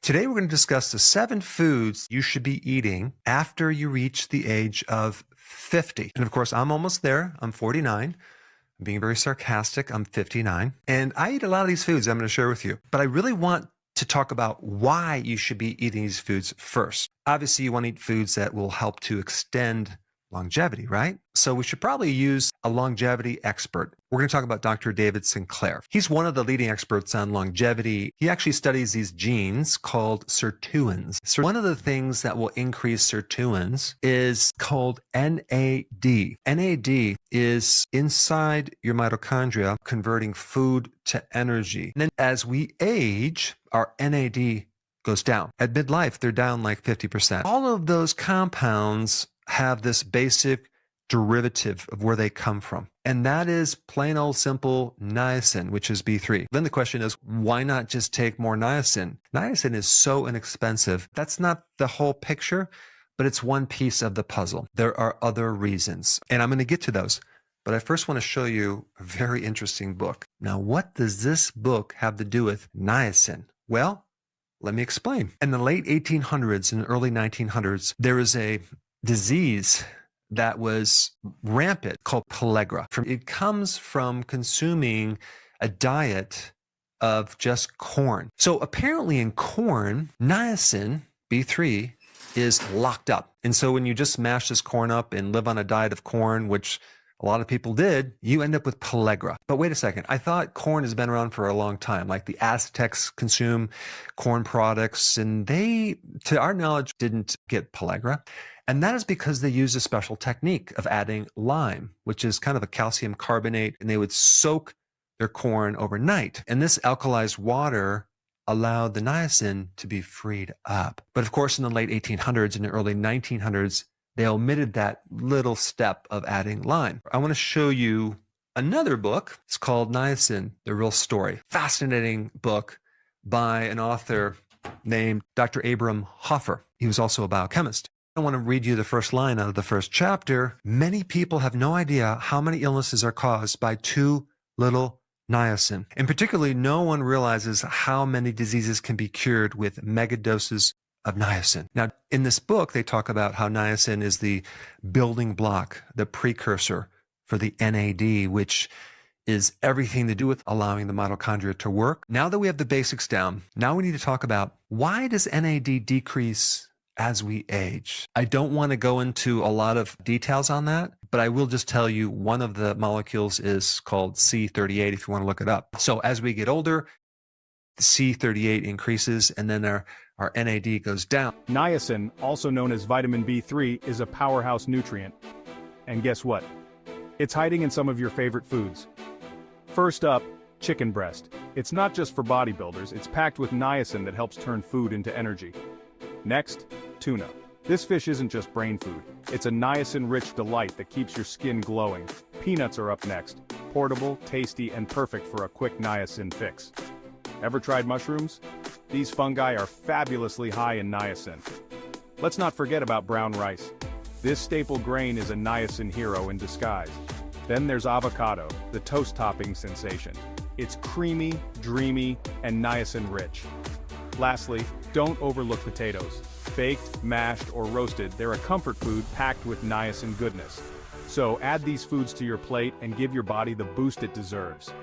Today, we're going to discuss the 7 foods you should be eating after you reach the age of 50. And of course, I'm almost there. I'm 49. I'm being very sarcastic. I'm 59. And I eat a lot of these foods I'm going to share with you. But I really want to talk about why you should be eating these foods first. Obviously, you want to eat foods that will help to extend longevity, right? So we should probably use a longevity expert. We're going to talk about Dr. David Sinclair. He's one of the leading experts on longevity. He actually studies these genes called sirtuins. So one of the things that will increase sirtuins is called NAD. NAD is inside your mitochondria converting food to energy. And then as we age, our NAD goes down. At midlife, they're down like 50%. All of those compounds have this basic derivative of where they come from. And that is plain old simple niacin, which is B3. Then the question is, why not just take more niacin? Niacin is so inexpensive. That's not the whole picture, but it's one piece of the puzzle. There are other reasons, and I'm going to get to those. But I first want to show you a very interesting book. Now, what does this book have to do with niacin? Well, let me explain. In the late 1800s and early 1900s, there was a disease that was rampant called pellagra. It comes from consuming a diet of just corn. So apparently in corn, niacin, B3, is locked up. And so when you just mash this corn up and live on a diet of corn, which a lot of people did, you end up with pellagra. But wait a second, I thought corn has been around for a long time. Like the Aztecs consume corn products, and they, to our knowledge, didn't get pellagra. And that is because they used a special technique of adding lime, which is kind of a calcium carbonate, and they would soak their corn overnight. And this alkalized water allowed the niacin to be freed up. But of course, in the late 1800s and the early 1900s, they omitted that little step of adding lime. I want to show you another book. It's called Niacin, The Real Story. Fascinating book by an author named Dr. Abram Hoffer. He was also a biochemist. I want to read you the first line out of the first chapter. Many people have no idea how many illnesses are caused by too little niacin. And particularly, no one realizes how many diseases can be cured with mega doses of niacin. Now, in this book, they talk about how niacin is the building block, the precursor for the NAD, which is everything to do with allowing the mitochondria to work. Now that we have the basics down, now we need to talk about, why does NAD decrease as we age? I don't want to go into a lot of details on that, but I will just tell you one of the molecules is called C38 if you want to look it up. So as we get older, the C38 increases, and then our NAD goes down. Niacin, also known as vitamin B3, is a powerhouse nutrient. And guess what? It's hiding in some of your favorite foods. First up, chicken breast. It's not just for bodybuilders, it's packed with niacin that helps turn food into energy. Next, tuna. This fish isn't just brain food. It's a niacin-rich delight that keeps your skin glowing. Peanuts are up next. Portable, tasty, and perfect for a quick niacin fix. Ever tried mushrooms? These fungi are fabulously high in niacin. Let's not forget about brown rice. This staple grain is a niacin hero in disguise. Then there's avocado, the toast topping sensation. It's creamy, dreamy, and niacin-rich. Lastly, don't overlook potatoes. Baked, mashed, or roasted, they're a comfort food packed with niacin goodness. So add these foods to your plate and give your body the boost it deserves.